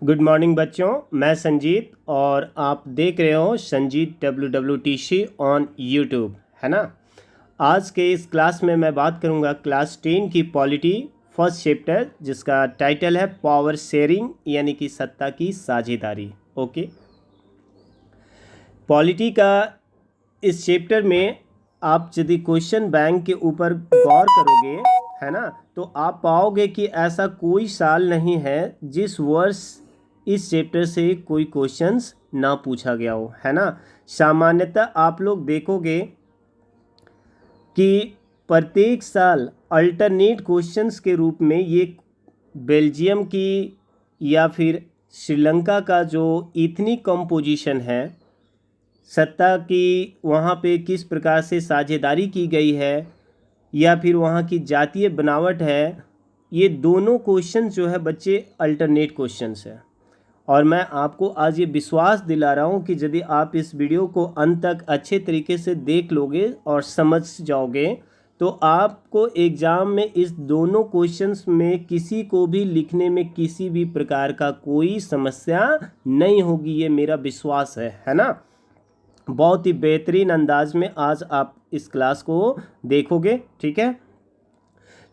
Good morning बच्चों, मैं संजीत और आप देख रहे हो संजीत WWTC ऑन यूट्यूब, है ना। आज के इस क्लास में मैं बात करूंगा क्लास 10 की पॉलिटी फर्स्ट चैप्टर, जिसका टाइटल है पावर शेयरिंग यानी कि सत्ता की साझेदारी। ओके, पॉलिटी का इस चैप्टर में आप यदि क्वेश्चन बैंक के ऊपर गौर करोगे, है ना, तो आप पाओगे कि ऐसा कोई साल नहीं है जिस वर्ष इस चैप्टर से कोई क्वेश्चंस ना पूछा गया हो, है ना। सामान्यतः आप लोग देखोगे कि प्रत्येक साल अल्टरनेट क्वेश्चंस के रूप में ये बेल्जियम की या फिर श्रीलंका का जो इथनिक कंपोजिशन है, सत्ता की वहाँ पे किस प्रकार से साझेदारी की गई है या फिर वहाँ की जातीय बनावट है, ये दोनों क्वेश्चन जो है बच्चे अल्टरनेट क्वेश्चंस है। और मैं आपको आज ये विश्वास दिला रहा हूँ कि यदि आप इस वीडियो को अंत तक अच्छे तरीके से देख लोगे और समझ जाओगे तो आपको एग्ज़ाम में इस दोनों क्वेश्चंस में किसी को भी लिखने में किसी भी प्रकार का कोई समस्या नहीं होगी, ये मेरा विश्वास है ना। बहुत ही बेहतरीन अंदाज में आज आप इस क्लास को देखोगे, ठीक है।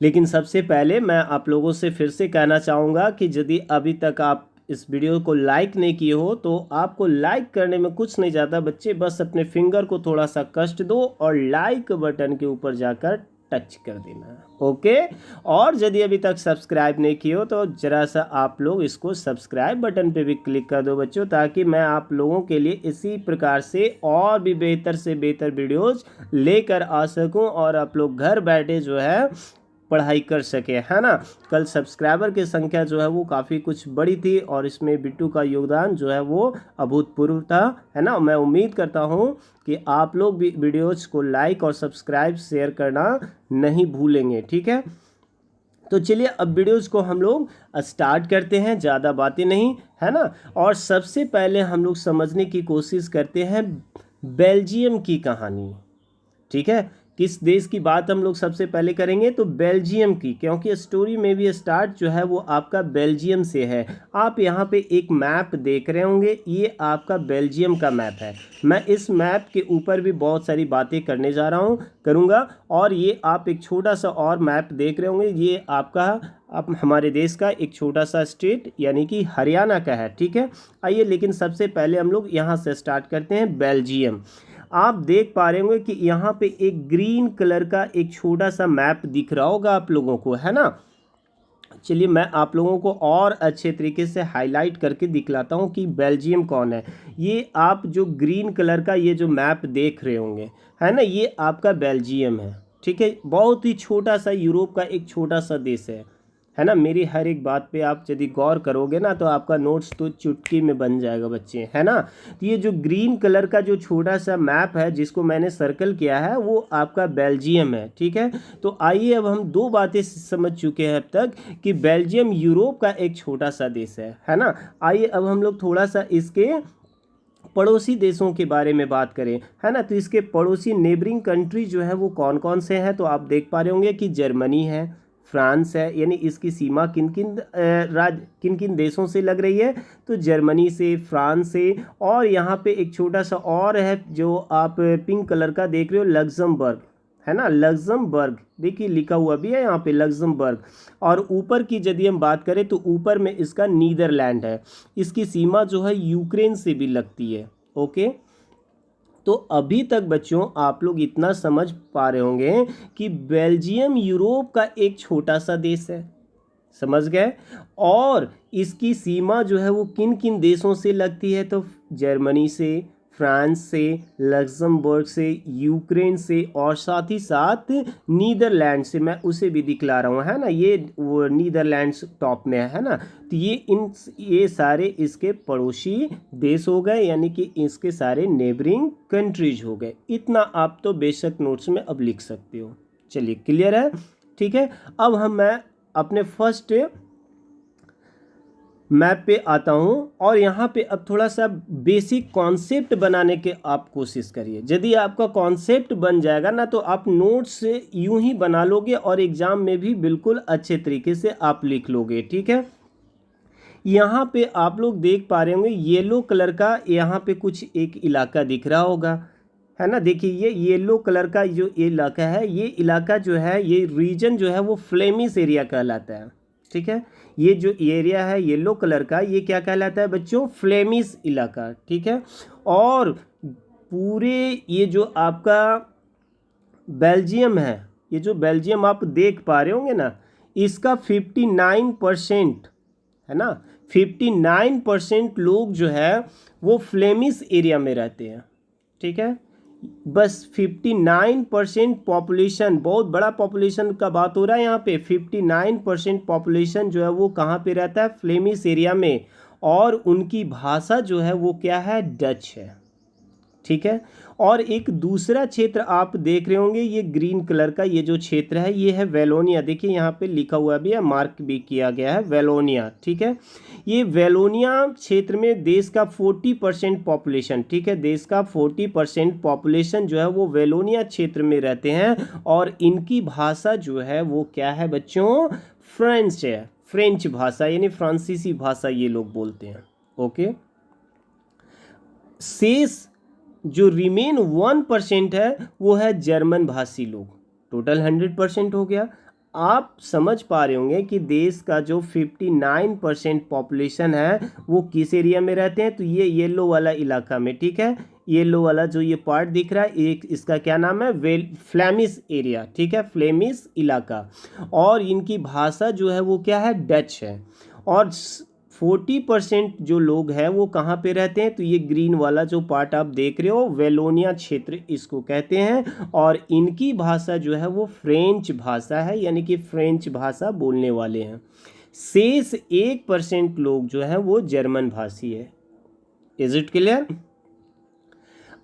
लेकिन सबसे पहले मैं आप लोगों से फिर से कहना चाहूँगा कि यदि अभी तक आप इस वीडियो को लाइक नहीं किए हो तो आपको लाइक करने में कुछ नहीं जाता बच्चे, बस अपने फिंगर को थोड़ा सा कष्ट दो और लाइक बटन के ऊपर जाकर टच कर देना, ओके। और यदि अभी तक सब्सक्राइब नहीं किए हो तो ज़रा सा आप लोग इसको सब्सक्राइब बटन पे भी क्लिक कर दो बच्चों, ताकि मैं आप लोगों के लिए इसी प्रकार से और भी बेहतर से बेहतर वीडियोज़ लेकर आ सकूं और आप लोग घर बैठे जो है पढ़ाई कर सके, है ना। कल सब्सक्राइबर की संख्या जो है वो काफ़ी कुछ बड़ी थी और इसमें बिट्टू का योगदान जो है वो अभूतपूर्व था, है ना। मैं उम्मीद करता हूँ कि आप लोग भी वीडियोज़ को लाइक और सब्सक्राइब शेयर करना नहीं भूलेंगे, ठीक है। तो चलिए अब वीडियोज़ को हम लोग स्टार्ट करते हैं, ज़्यादा बातें नहीं, है ना। और सबसे पहले हम लोग समझने की कोशिश करते हैं बेल्जियम की कहानी, ठीक है। किस देश की बात हम लोग सबसे पहले करेंगे तो बेल्जियम की, क्योंकि स्टोरी में भी स्टार्ट जो है वो आपका बेल्जियम से है। आप यहाँ पे एक मैप देख रहे होंगे, ये आपका बेल्जियम का मैप है। मैं इस मैप के ऊपर भी बहुत सारी बातें करने जा रहा हूँ, करूँगा। और ये आप एक छोटा सा और मैप देख रहे होंगे, ये आपका अब हमारे देश का एक छोटा सा स्टेट यानी कि हरियाणा का है, ठीक है। आइए, लेकिन सबसे पहले हम लोग यहाँ से स्टार्ट करते हैं बेल्जियम। आप देख पा रहे होंगे कि यहाँ पे एक ग्रीन कलर का एक छोटा सा मैप दिख रहा होगा आप लोगों को, है ना। चलिए मैं आप लोगों को और अच्छे तरीके से हाईलाइट करके दिखलाता हूँ कि बेल्जियम कौन है। ये आप जो ग्रीन कलर का ये जो मैप देख रहे होंगे, है ना, ये आपका बेल्जियम है, ठीक है। बहुत ही छोटा सा यूरोप का एक छोटा सा देश है ना। मेरी हर एक बात पे आप यदि गौर करोगे ना तो आपका नोट्स तो चुटकी में बन जाएगा बच्चे, है ना। तो ये जो ग्रीन कलर का जो छोटा सा मैप है जिसको मैंने सर्कल किया है वो आपका बेल्जियम है, ठीक है। तो आइए अब हम दो बातें समझ चुके हैं अब तक कि बेल्जियम यूरोप का एक छोटा सा देश है ना। आइए अब हम लोग थोड़ा सा इसके पड़ोसी देशों के बारे में बात करें, है ना। तो इसके पड़ोसी नेबरिंग कंट्री जो है वो कौन कौन से हैं, तो आप देख पा रहे होंगे कि जर्मनी है, फ्रांस है, यानी इसकी सीमा किन किन देशों से लग रही है, तो जर्मनी से, फ्रांस से। और यहाँ पे एक छोटा सा और है जो आप पिंक कलर का देख रहे हो, लग्जमबर्ग, है ना। लग्जमबर्ग देखिए लिखा हुआ भी है यहाँ पे लग्जमबर्ग। और ऊपर की यदि हम बात करें तो ऊपर में इसका नीदरलैंड है, इसकी सीमा जो है यूक्रेन से भी लगती है, ओके। तो अभी तक बच्चों आप लोग इतना समझ पा रहे होंगे कि बेल्जियम यूरोप का एक छोटा सा देश है, समझ गए। और इसकी सीमा जो है वो किन किन देशों से लगती है, तो जर्मनी से, फ्रांस से, लग्जमबर्ग से, यूक्रेन से और साथ ही साथ नीदरलैंड से। मैं उसे भी दिखला रहा हूँ, है ना, ये वो नीदरलैंड्स टॉप में है ना। तो ये सारे इसके पड़ोसी देश हो गए, यानी कि इसके सारे नेबरिंग कंट्रीज हो गए। इतना आप तो बेशक नोट्स में अब लिख सकते हो। चलिए क्लियर है, ठीक है। अब मैं अपने फर्स्ट मैप पे आता हूँ और यहाँ पे अब थोड़ा सा बेसिक कॉन्सेप्ट बनाने के आप कोशिश करिए। यदि आपका कॉन्सेप्ट बन जाएगा ना तो आप नोट्स यूं ही बना लोगे और एग्ज़ाम में भी बिल्कुल अच्छे तरीके से आप लिख लोगे, ठीक है। यहाँ पे आप लोग देख पा रहे होंगे येलो कलर का, यहाँ पे कुछ एक इलाका दिख रहा होगा, है ना। देखिए ये येलो कलर का जो इलाका है, ये इलाका जो है, ये रीजन जो है वो फ्लेमिश एरिया कहलाता है, ठीक है। ये जो एरिया है येलो कलर का, ये क्या कहलाता है बच्चों, फ्लेमिश इलाका, ठीक है। और पूरे ये जो आपका बेल्जियम है, ये जो बेल्जियम आप देख पा रहे होंगे ना, इसका 59% है ना, 59% लोग जो है वो फ्लेमिश एरिया में रहते हैं, ठीक है। बस 59% पॉपुलेशन, बहुत बड़ा पॉपुलेशन का बात हो रहा है यहाँ पे। 59% पॉपुलेशन जो है वो कहाँ पे रहता है, फ्लेमिश एरिया में। और उनकी भाषा जो है वो क्या है, डच है, ठीक है। और एक दूसरा क्षेत्र आप देख रहे होंगे, ये ग्रीन कलर का ये जो क्षेत्र है, ये है वेलोनिया। देखिए यहाँ पे लिखा हुआ भी है, मार्क भी किया गया है, वेलोनिया, ठीक है। ये वेलोनिया क्षेत्र में देश का 40% पॉपुलेशन, ठीक है, देश का 40% पॉपुलेशन जो है वो वेलोनिया क्षेत्र में रहते हैं। और इनकी भाषा जो है वो क्या है बच्चों, फ्रेंच है, फ्रेंच भाषा यानी फ्रांसीसी भाषा ये लोग बोलते हैं, ओके। शेष जो रिमेन 1% है वो है जर्मन भाषी लोग। टोटल 100% हो गया। आप समझ पा रहे होंगे कि देश का जो 59% पॉपुलेशन है वो किस एरिया में रहते हैं, तो ये येलो वाला इलाका में, ठीक है। येलो वाला जो ये पार्ट दिख रहा है, एक इसका क्या नाम है, फ्लेमिश एरिया, ठीक है, फ्लेमिश इलाका। और इनकी भाषा जो है वो क्या है, डच है। और 40% जो लोग हैं वो कहाँ पे रहते हैं, तो ये ग्रीन वाला जो पार्ट आप देख रहे हो, वेलोनिया क्षेत्र इसको कहते हैं। और इनकी भाषा जो है वो फ्रेंच भाषा है, यानी कि फ्रेंच भाषा बोलने वाले हैं। शेष 1% लोग जो है वो जर्मन भाषी है। Is it clear?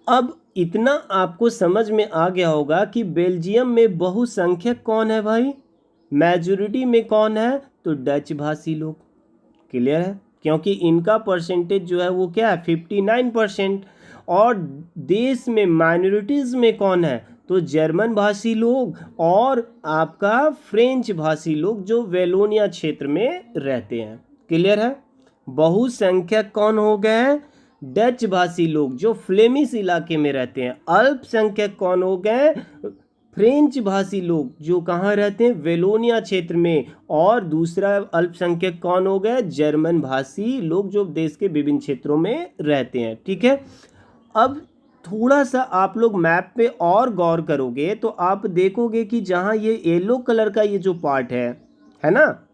अब इतना आपको समझ में आ गया होगा कि बेल्जियम में बहुसंख्यक कौन है भाई, मेजोरिटी में कौन है, तो डच भाषी लोग। क्लियर है? क्योंकि इनका परसेंटेज जो है वो क्या है, 59%। और देश में माइनॉरिटीज़ में कौन है, तो जर्मन भाषी लोग और आपका फ्रेंच भाषी लोग जो वेलोनिया क्षेत्र में रहते हैं। क्लियर है? बहुसंख्यक कौन हो गए, डच भाषी लोग जो फ्लेमिश इलाके में रहते हैं। अल्पसंख्यक कौन हो गए, फ्रेंच भाषी लोग जो कहाँ रहते हैं, वेलोनिया क्षेत्र में। और दूसरा अल्पसंख्यक कौन हो गए, जर्मन भाषी लोग जो देश के विभिन्न क्षेत्रों में रहते हैं, ठीक है। अब थोड़ा सा आप लोग मैप पे और गौर करोगे तो आप देखोगे कि जहाँ ये येलो कलर का ये जो पार्ट है ना,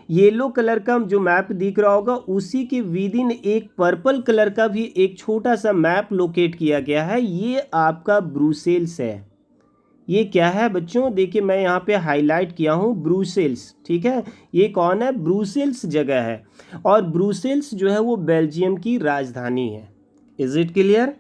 येलो कलर का जो मैप दिख रहा होगा, उसी के विद इन एक पर्पल कलर का भी एक छोटा सा मैप लोकेट किया गया है। ये आपका ब्रुसेल्स है। ये क्या है बच्चों, देखिए मैं यहाँ पे हाईलाइट किया हूँ ब्रुसेल्स, ठीक है। ये कौन है, ब्रुसेल्स जगह है। और ब्रुसेल्स जो है वो बेल्जियम की राजधानी है। Is it clear?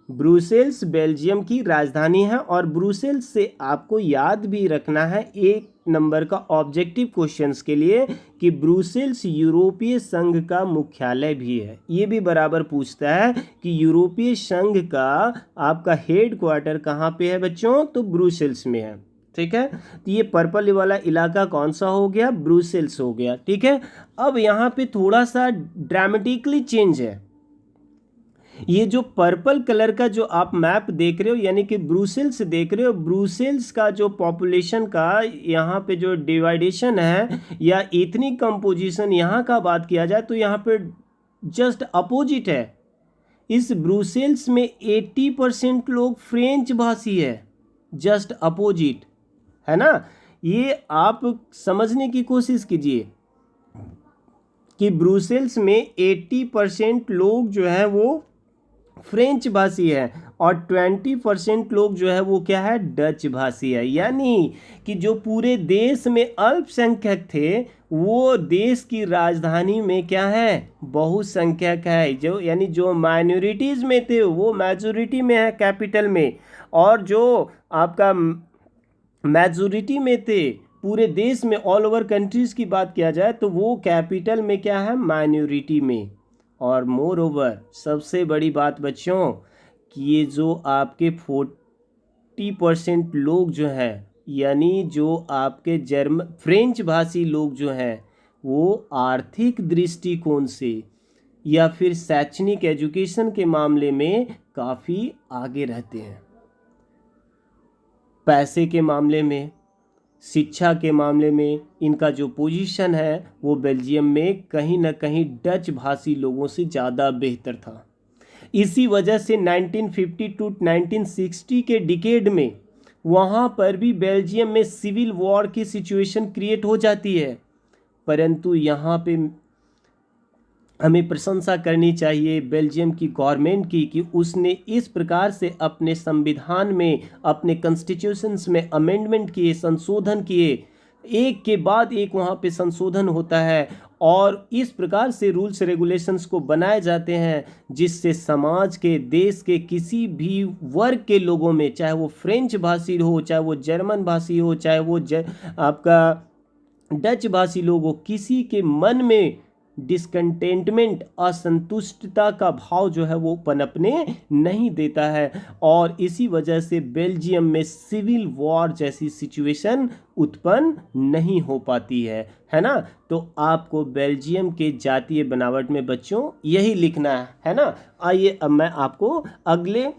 Brussels Belgium की राजधानी है। और ब्रुसेल्स से आपको याद भी रखना है 1 नंबर का ऑब्जेक्टिव क्वेश्चंस के लिए कि ब्रुसेल्स यूरोपीय संघ का मुख्यालय भी है। ये भी बराबर पूछता है कि यूरोपीय संघ का आपका हेड क्वार्टर कहाँ पे है बच्चों, तो ब्रुसेल्स में है, ठीक है। तो ये पर्पल वाला इलाका कौन सा हो गया, ब्रुसेल्स हो गया, ठीक है। अब यहाँ पे थोड़ा सा ड्रामेटिकली चेंज है। ये जो पर्पल कलर का जो आप मैप देख रहे हो, यानी कि ब्रुसेल्स देख रहे हो, ब्रुसेल्स का जो पॉपुलेशन का यहाँ पे जो डिवाइडेशन है या एथनिक कंपोजिशन यहाँ का बात किया जाए तो यहाँ पे जस्ट अपोजिट है। इस ब्रुसेल्स में 80% लोग फ्रेंच भाषी है, जस्ट अपोजिट, है ना। ये आप समझने की कोशिश कीजिए कि ब्रुसेल्स में 80% लोग जो है वो फ्रेंच भाषी है और 20% लोग जो है वो क्या है, डच भाषी है। यानी कि जो पूरे देश में अल्पसंख्यक थे वो देश की राजधानी में क्या है, बहुसंख्यक है। जो यानी जो माइनॉरिटीज़ में थे वो मेजोरिटी में है, कैपिटल में। और जो आपका मेजोरिटी में थे पूरे देश में, ऑल ओवर कंट्रीज़ की बात किया जाए तो वो कैपिटल में क्या है, माइनॉरिटी में। और मोर ओवर सबसे बड़ी बात बच्चों कि ये जो आपके 40% लोग जो हैं, यानी जो आपके फ्रेंच भाषी लोग जो हैं वो आर्थिक दृष्टिकोण से या फिर शैक्षणिक एजुकेशन के मामले में काफ़ी आगे रहते हैं। पैसे के मामले में, शिक्षा के मामले में इनका जो पोजीशन है वो बेल्जियम में कहीं ना कहीं डच भाषी लोगों से ज़्यादा बेहतर था। इसी वजह से 1950 टू 1960 के डिकेड में वहाँ पर भी बेल्जियम में सिविल वॉर की सिचुएशन क्रिएट हो जाती है। परंतु यहाँ पे हमें प्रशंसा करनी चाहिए बेल्जियम की गवर्नमेंट की कि उसने इस प्रकार से अपने संविधान में, अपने कॉन्स्टिट्यूशंस में अमेंडमेंट किए, संशोधन किए, एक के बाद एक वहाँ पे संशोधन होता है और इस प्रकार से रूल्स रेगुलेशंस को बनाए जाते हैं जिससे समाज के, देश के किसी भी वर्ग के लोगों में, चाहे वो फ्रेंच भाषी हो, चाहे वो जर्मन भाषी हो, चाहे वो आपका डच भाषी लोग हो, किसी के मन में डिसकंटेंटमेंट, असंतुष्टता का भाव जो है वो पनपने नहीं देता है और इसी वजह से बेल्जियम में सिविल वॉर जैसी सिचुएशन उत्पन्न नहीं हो पाती है ना। तो आपको बेल्जियम के जातीय बनावट में बच्चों यही लिखना है ना। आइए अब मैं आपको अगले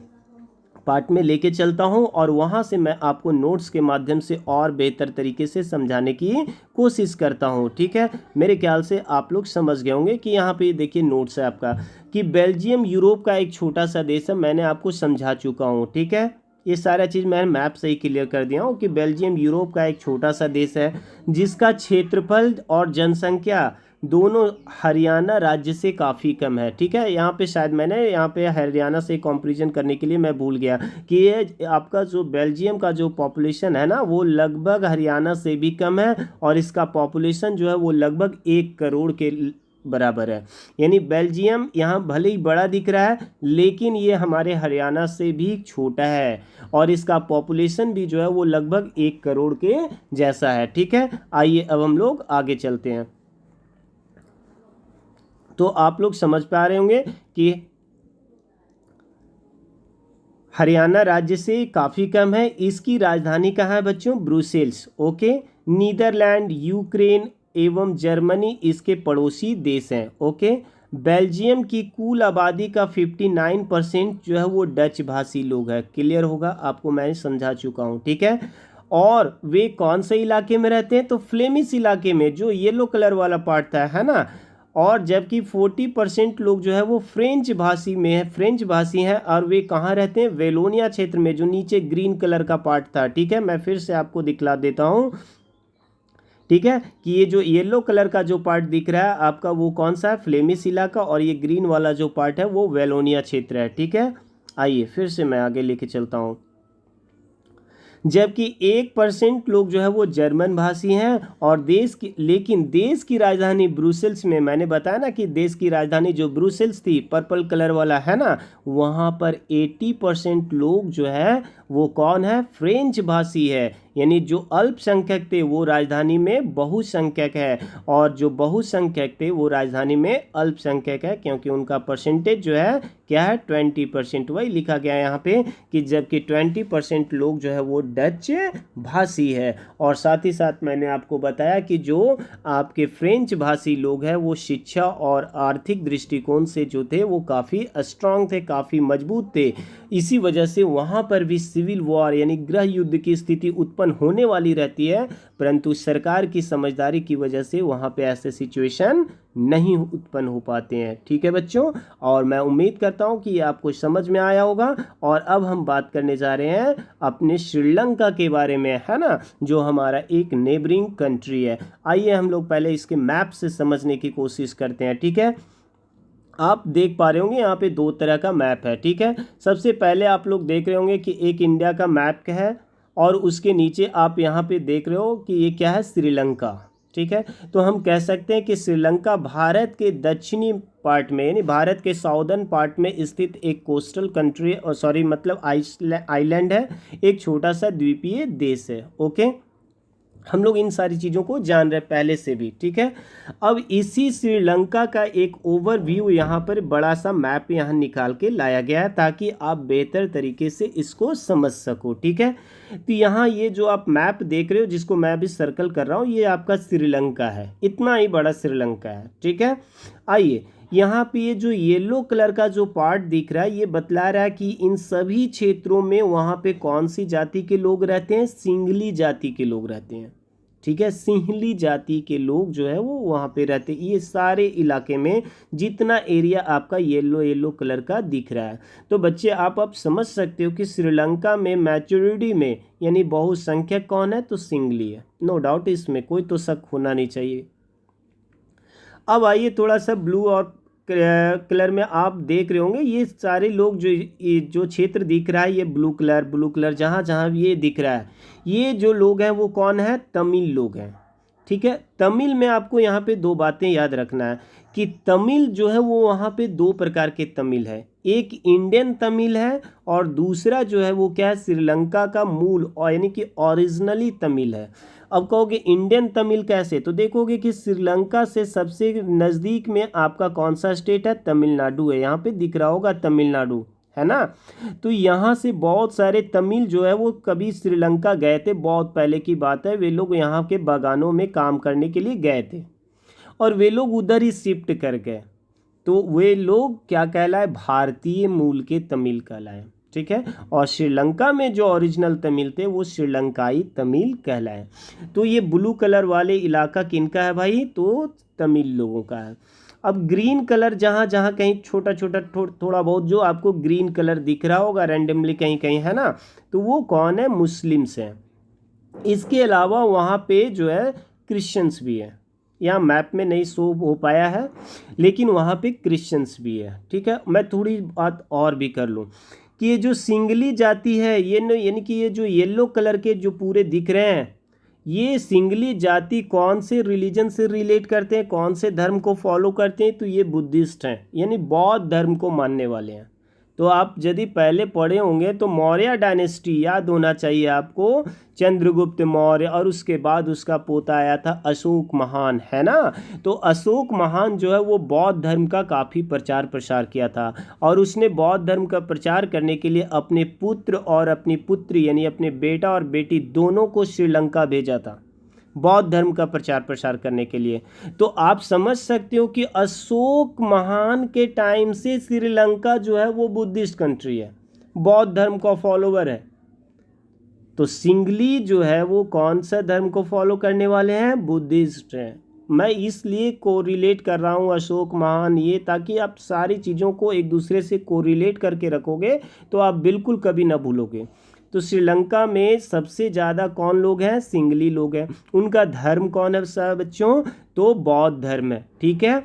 पार्ट में लेके चलता हूं और वहां से मैं आपको नोट्स के माध्यम से और बेहतर तरीके से समझाने की कोशिश करता हूं। ठीक है, मेरे ख्याल से आप लोग समझ गए होंगे कि यहाँ पे देखिए नोट्स है आपका कि बेल्जियम यूरोप का एक छोटा सा देश है। मैंने आपको समझा चुका हूँ। ठीक है, ये सारा चीज़ मैंने मैप से ही क्लियर कर दिया हूँ कि बेल्जियम यूरोप का एक छोटा सा देश है जिसका क्षेत्रफल और जनसंख्या दोनों हरियाणा राज्य से काफ़ी कम है। ठीक है, यहाँ पे शायद मैंने यहाँ पे हरियाणा से कंपैरिजन करने के लिए मैं भूल गया कि ये आपका जो बेल्जियम का जो पॉपुलेशन है ना वो लगभग हरियाणा से भी कम है और इसका पॉपुलेशन जो है वो लगभग 1 करोड़ के बराबर है। यानी बेल्जियम यहाँ भले ही बड़ा दिख रहा है लेकिन ये हमारे हरियाणा से भी छोटा है और इसका पॉपुलेशन भी जो है वो लगभग 1 करोड़ के जैसा है। ठीक है, आइए अब हम लोग आगे चलते हैं। तो आप लोग समझ पा रहे होंगे कि हरियाणा राज्य से काफ़ी कम है। इसकी राजधानी कहाँ है बच्चों? ब्रुसेल्स। ओके, नीदरलैंड, यूक्रेन एवं जर्मनी इसके पड़ोसी देश हैं। ओके, बेल्जियम की कुल आबादी का 59% जो है वो डच भाषी लोग हैं। क्लियर होगा आपको, मैं समझा चुका हूँ। ठीक है, और वे कौन से इलाके में रहते हैं? तो फ्लेमिश इलाके में, जो येलो कलर वाला पार्ट था, है ना। और जबकि 40% लोग जो है वो फ्रेंच भाषी में है, फ्रेंच भाषी हैं और वे कहाँ रहते हैं? वेलोनिया क्षेत्र में, जो नीचे ग्रीन कलर का पार्ट था। ठीक है, मैं फिर से आपको दिखला देता हूँ। ठीक है, कि ये जो येलो कलर का जो पार्ट दिख रहा है आपका वो कौन सा है? फ्लेमिश इलाका, और ये ग्रीन वाला जो पार्ट है वो वेलोनिया क्षेत्र है। ठीक है, आइए फिर से मैं आगे लेके चलता हूँ। जबकि 1% लोग जो है वो जर्मन भाषी हैं और लेकिन देश की राजधानी ब्रुसेल्स में, मैंने बताया ना कि देश की राजधानी जो ब्रुसेल्स थी, पर्पल कलर वाला है ना, वहाँ पर 80% लोग जो है वो कौन है? फ्रेंच भाषी है। यानी जो अल्पसंख्यक थे वो राजधानी में बहुसंख्यक है और जो बहुसंख्यक थे वो राजधानी में अल्पसंख्यक है, क्योंकि उनका परसेंटेज जो है क्या है? 20%। वही लिखा गया है यहाँ पे कि जबकि 20% लोग जो है वो डच भाषी है। और साथ ही साथ मैंने आपको बताया कि जो आपके फ्रेंच भाषी लोग हैं वो शिक्षा और आर्थिक दृष्टिकोण से जो थे वो काफ़ी स्ट्रांग थे, काफ़ी मजबूत थे। इसी वजह से वहाँ पर भी सिविल वॉर यानी गृह युद्ध की स्थिति उत्पन्न होने वाली रहती है, परंतु सरकार की समझदारी की वजह से वहाँ पे ऐसे सिचुएशन नहीं उत्पन्न हो पाते हैं। ठीक है बच्चों, और मैं उम्मीद करता हूँ कि ये आपको समझ में आया होगा। और अब हम बात करने जा रहे हैं अपने श्रीलंका के बारे में, है ना, जो हमारा एक नेबरिंग कंट्री है। आइए हम लोग पहले इसके मैप से समझने की कोशिश करते हैं। ठीक है, आप देख पा रहे होंगे यहाँ पे 2 तरह का मैप है। ठीक है, सबसे पहले आप लोग देख रहे होंगे कि एक इंडिया का मैप है और उसके नीचे आप यहाँ पे देख रहे हो कि ये क्या है? श्रीलंका। ठीक है, तो हम कह सकते हैं कि श्रीलंका भारत के दक्षिणी पार्ट में यानी भारत के साउदर्न पार्ट में स्थित एक कोस्टल कंट्री, और मतलब आइलैंड है, एक छोटा सा द्वीपीय देश है। ओके, हम लोग इन सारी चीज़ों को जान रहे पहले से भी, ठीक है। अब इसी श्रीलंका का एक ओवरव्यू यहाँ पर बड़ा सा मैप यहाँ निकाल के लाया गया है ताकि आप बेहतर तरीके से इसको समझ सको, ठीक है। तो यहाँ ये जो आप मैप देख रहे हो जिसको मैं भी सर्कल कर रहा हूँ, ये आपका श्रीलंका है, इतना ही बड़ा श्रीलंका है, ठीक है। आइए यहाँ पे ये जो येलो कलर का जो पार्ट दिख रहा है ये बतला रहा है कि इन सभी क्षेत्रों में वहाँ पे कौन सी जाति के लोग रहते हैं, सिंघली जाति के लोग रहते हैं, ठीक है। सिंहली जाति के लोग जो है वो वहाँ पे रहते हैं। ये सारे इलाके में जितना एरिया आपका येलो येलो कलर का दिख रहा है, तो बच्चे आप अब समझ सकते हो कि श्रीलंका में मैच्योरिटी में यानी बहुसंख्यक कौन है, तो सिंघली है, नो डाउट, इसमें कोई तो शक होना नहीं चाहिए। अब आइए थोड़ा सा ब्लू और कलर में आप देख रहे होंगे ये सारे लोग जो क्षेत्र दिख रहा है, ये ब्लू कलर जहाँ जहाँ ये दिख रहा है, ये जो लोग हैं वो कौन है, तमिल लोग हैं, ठीक है। तमिल में आपको यहाँ पे दो बातें याद रखना है कि तमिल जो है वो वहाँ पे दो प्रकार के तमिल है, एक इंडियन तमिल है और दूसरा जो है वो क्या है, श्रीलंका का मूल और यानी कि ओरिजिनली तमिल है। अब कहोगे इंडियन तमिल कैसे, तो देखोगे कि श्रीलंका से सबसे नज़दीक में आपका कौन सा स्टेट है, तमिलनाडु है, यहाँ पे दिख रहा होगा तमिलनाडु, है ना। तो यहाँ से बहुत सारे तमिल जो है वो कभी श्रीलंका गए थे, बहुत पहले की बात है, वे लोग यहाँ के बागानों में काम करने के लिए गए थे और वे लोग उधर ही शिफ्ट कर गए, तो वे लोग क्या कहलाए, भारतीय मूल के तमिल कहलाए, ठीक है। और श्रीलंका में जो ओरिजिनल तमिल थे वो श्रीलंकाई तमिल कहलाए। तो ये ब्लू कलर वाले इलाका किनका है भाई, तो तमिल लोगों का है। अब ग्रीन कलर जहाँ जहाँ कहीं छोटा छोटा थोड़ा बहुत जो आपको ग्रीन कलर दिख रहा होगा रैंडमली कहीं कहीं, है ना, तो वो कौन है, मुस्लिम्स हैं। इसके अलावा वहाँ पे जो है क्रिश्चियंस भी है, यहाँ मैप में नहीं शो हो पाया है लेकिन वहाँ पे क्रिश्चियंस भी है, ठीक है। मैं थोड़ी बात और भी कर लूँ कि ये जो सिंगली जाति है, ये यानी कि ये जो येलो कलर के जो पूरे दिख रहे हैं, ये सिंगली जाति कौन से रिलीजन से रिलेट करते हैं, कौन से धर्म को फॉलो करते हैं, तो ये बुद्धिस्ट हैं, यानी बौद्ध धर्म को मानने वाले हैं। तो आप यदि पहले पढ़े होंगे तो मौर्य डायनेस्टी याद होना चाहिए आपको, चंद्रगुप्त मौर्य, और उसके बाद उसका पोता आया था अशोक महान, है ना। तो अशोक महान जो है वो बौद्ध धर्म का काफ़ी प्रचार प्रसार किया था और उसने बौद्ध धर्म का प्रचार करने के लिए अपने पुत्र और अपनी पुत्री यानी अपने बेटा और बेटी दोनों को श्रीलंका भेजा था बौद्ध धर्म का प्रचार प्रसार करने के लिए। तो आप समझ सकते हो कि अशोक महान के टाइम से श्रीलंका जो है वो बुद्धिस्ट कंट्री है, बौद्ध धर्म का फॉलोवर है। तो सिंगली जो है वो कौन सा धर्म को फॉलो करने वाले हैं, बुद्धिस्ट हैं। मैं इसलिए कोरिलेट कर रहा हूँ अशोक महान ये, ताकि आप सारी चीज़ों को एक दूसरे से कोरिलेट करके रखोगे तो आप बिल्कुल कभी ना भूलोगे। तो श्रीलंका में सबसे ज़्यादा कौन लोग हैं, सिंगली लोग हैं। उनका धर्म कौन है सब बच्चों, तो बौद्ध धर्म है, ठीक है।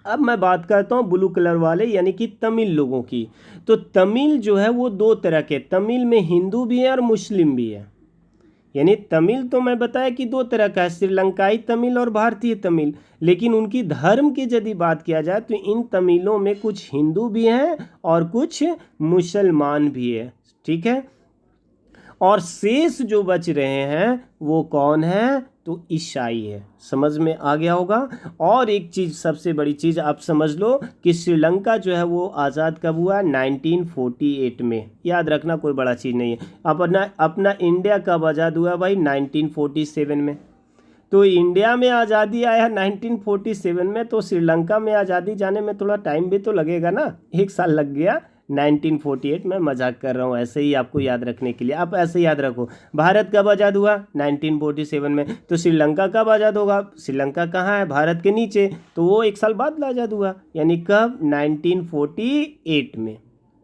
अब मैं बात करता हूँ ब्लू कलर वाले यानी कि तमिल लोगों की। तो तमिल जो है वो दो तरह के, तमिल में हिंदू भी है और मुस्लिम भी है। यानी तमिल तो मैं बताया कि दो तरह का है, श्रीलंकाई तमिल और भारतीय तमिल। लेकिन उनकी धर्म की यदि बात किया जाए तो इन तमिलों में कुछ हिंदू भी हैं और कुछ मुसलमान भी है, ठीक है। और शेष जो बच रहे हैं वो कौन है, तो ईसाई है। समझ में आ गया होगा। और एक चीज़, सबसे बड़ी चीज़ आप समझ लो कि श्रीलंका जो है वो आज़ाद कब हुआ, 1948 में। याद रखना, कोई बड़ा चीज़ नहीं है। अपना इंडिया कब आज़ाद हुआ भाई, 1947 में। तो इंडिया में आज़ादी आया 1947 में, तो श्रीलंका में आज़ादी जाने में थोड़ा टाइम भी तो लगेगा ना, 1 साल लग गया 1948 में। मजाक कर रहा हूँ, ऐसे ही आपको याद रखने के लिए। आप ऐसे याद रखो, भारत कब आज़ाद हुआ 1947 में, तो श्रीलंका कब आज़ाद होगा, श्रीलंका कहाँ है, भारत के नीचे, तो वो 1 साल बाद आज़ाद हुआ, यानी कब, 1948 में।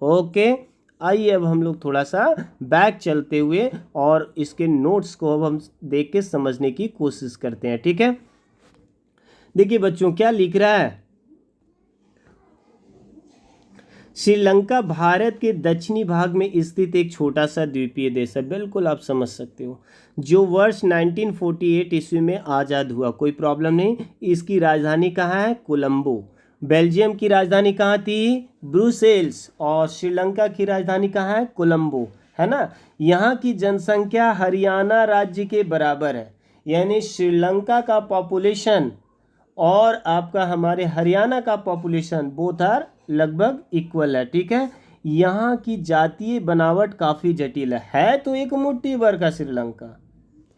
ओके, आइए अब हम लोग थोड़ा सा बैक चलते हुए और इसके नोट्स को अब हम देख के समझने की कोशिश करते हैं, ठीक है। देखिए बच्चों क्या लिख रहा है, श्रीलंका भारत के दक्षिणी भाग में स्थित एक छोटा सा द्वीपीय देश है। बिल्कुल आप समझ सकते हो, जो वर्ष 1948 ईस्वी में आज़ाद हुआ, कोई प्रॉब्लम नहीं। इसकी राजधानी कहाँ है, कोलंबो। बेल्जियम की राजधानी कहाँ थी, ब्रुसेल्स। और श्रीलंका की राजधानी कहाँ है, कोलंबो, है ना। यहाँ की जनसंख्या हरियाणा राज्य के बराबर है, यानी श्रीलंका का पॉपुलेशन और आपका हमारे हरियाणा का पॉपुलेशन बोथ आर लगभग इक्वल है, ठीक है। यहाँ की जातीय बनावट काफ़ी जटिल है तो एक मुट्ठी भर का श्रीलंका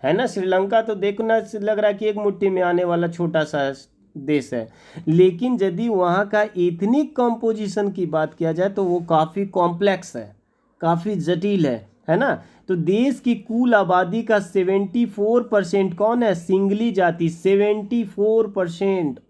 है ना। श्रीलंका तो देखना लग रहा है कि एक मुट्ठी में आने वाला छोटा सा देश है, लेकिन यदि वहाँ का एथनिक कंपोजिशन की बात किया जाए तो वो काफ़ी कॉम्प्लेक्स है, काफ़ी जटिल है ना। तो देश की कुल आबादी का 74% कौन है? सिंगली जाति। 74%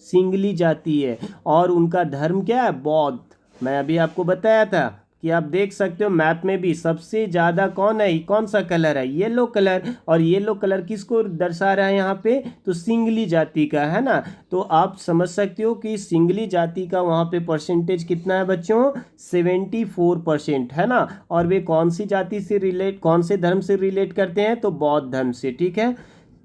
सिंगली जाति है और उनका धर्म क्या है? बौद्ध। मैं अभी आपको बताया था कि आप देख सकते हो मैप में भी सबसे ज़्यादा कौन है, कौन सा कलर है? Yellow colour. और येलो कलर किसको दर्शा रहा है यहाँ पे? तो सिंगली जाति का, है ना। तो आप समझ सकते हो कि सिंगली जाति का वहाँ पे परसेंटेज कितना है बच्चों? 74% है ना। और वे कौन सी जाति से रिलेट, कौन से धर्म से रिलेट करते हैं? तो बौद्ध धर्म से, ठीक है।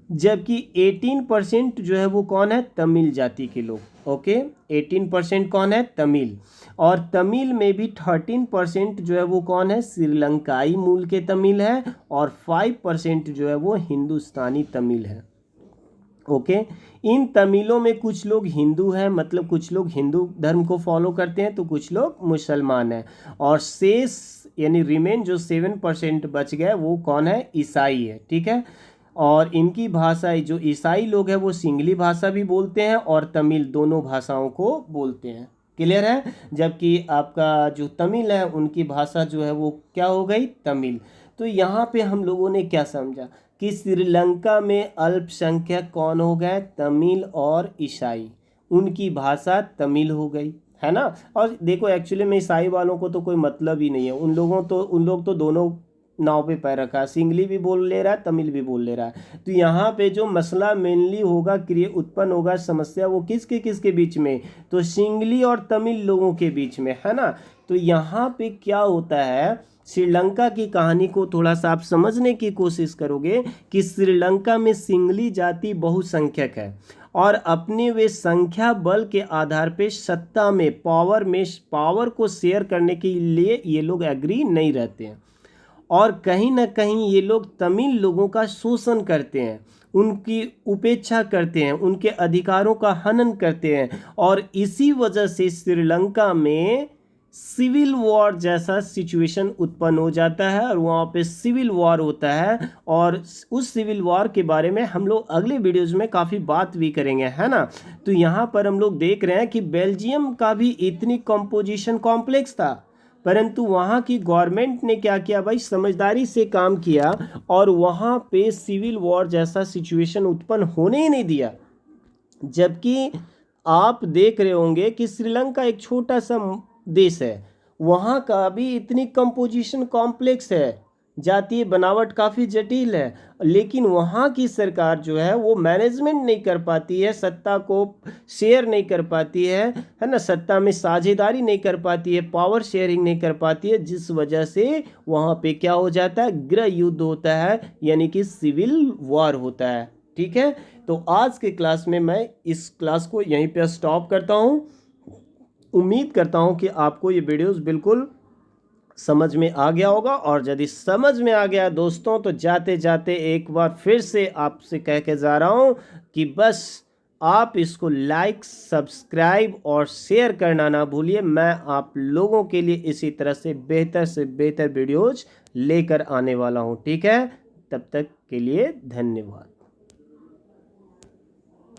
जबकि 18% जो है वो कौन है? तमिल जाति के लोग। ओके, 18% कौन है? तमिल। और तमिल में भी 13% जो है वो कौन है? श्रीलंकाई मूल के तमिल है। और 5% जो है वो हिंदुस्तानी तमिल है। ओके, इन तमिलों में कुछ लोग हिंदू हैं, मतलब कुछ लोग हिंदू धर्म को फॉलो करते हैं तो कुछ लोग मुसलमान हैं। और शेष यानी रिमेन जो 7% बच गए वो कौन है? ईसाई है, ठीक है। और इनकी भाषा, जो ईसाई लोग हैं वो सिंगली भाषा भी बोलते हैं और तमिल, दोनों भाषाओं को बोलते हैं। क्लियर है। जबकि आपका जो तमिल है उनकी भाषा जो है वो क्या हो गई? तमिल। तो यहाँ पे हम लोगों ने क्या समझा कि श्रीलंका में अल्पसंख्यक कौन हो गए? तमिल और ईसाई। उनकी भाषा तमिल हो गई, है ना। और देखो एक्चुअली में ईसाई वालों को तो कोई मतलब ही नहीं है, उन लोग तो दोनों नाव पे पैर रखा है, सिंगली भी बोल ले रहा है, तमिल भी बोल ले रहा है। तो यहाँ पे जो मसला मेनली होगा, उत्पन्न होगा समस्या, वो किसके बीच में? तो सिंगली और तमिल लोगों के बीच में, है ना। तो यहाँ पे क्या होता है, श्रीलंका की कहानी को थोड़ा सा आप समझने की कोशिश करोगे कि श्रीलंका में सिंगली जाति बहुसंख्यक है और अपने वे संख्या बल के आधार पे सत्ता में, पावर को शेयर करने के लिए ये लोग एग्री नहीं रहते हैं। और कहीं ना कहीं ये लोग तमिल लोगों का शोषण करते हैं, उनकी उपेक्षा करते हैं, उनके अधिकारों का हनन करते हैं। और इसी वजह से श्रीलंका में सिविल वॉर जैसा सिचुएशन उत्पन्न हो जाता है और वहाँ पे सिविल वॉर होता है। और उस सिविल वॉर के बारे में हम लोग अगले वीडियोज़ में काफ़ी बात भी करेंगे, है ना। तो यहाँ पर हम लोग देख रहे हैं कि बेल्जियम का भी इतनी कंपोजिशन कॉम्प्लेक्स था, परंतु वहाँ की गवर्नमेंट ने क्या किया भाई? समझदारी से काम किया और वहाँ पे सिविल वॉर जैसा सिचुएशन उत्पन्न होने ही नहीं दिया। जबकि आप देख रहे होंगे कि श्रीलंका एक छोटा सा देश है, वहाँ का भी इतनी कंपोजिशन कॉम्प्लेक्स है, जातीय बनावट काफ़ी जटिल है, लेकिन वहाँ की सरकार जो है वो मैनेजमेंट नहीं कर पाती है, सत्ता को शेयर नहीं कर पाती है ना, सत्ता में साझेदारी नहीं कर पाती है, पावर शेयरिंग नहीं कर पाती है, जिस वजह से वहाँ पे क्या हो जाता है? गृह युद्ध होता है, यानी कि सिविल वॉर होता है, ठीक है। तो आज के क्लास में मैं इस क्लास को यहीं पे स्टॉप करता हूँ। उम्मीद करता हूँ कि आपको ये वीडियोस बिल्कुल समझ में आ गया होगा। और यदि समझ में आ गया दोस्तों तो जाते जाते एक बार फिर से आपसे कह के जा रहा हूँ कि बस आप इसको लाइक, सब्सक्राइब और शेयर करना ना भूलिए। मैं आप लोगों के लिए इसी तरह से बेहतर वीडियोज लेकर आने वाला हूँ, ठीक है। तब तक के लिए धन्यवाद।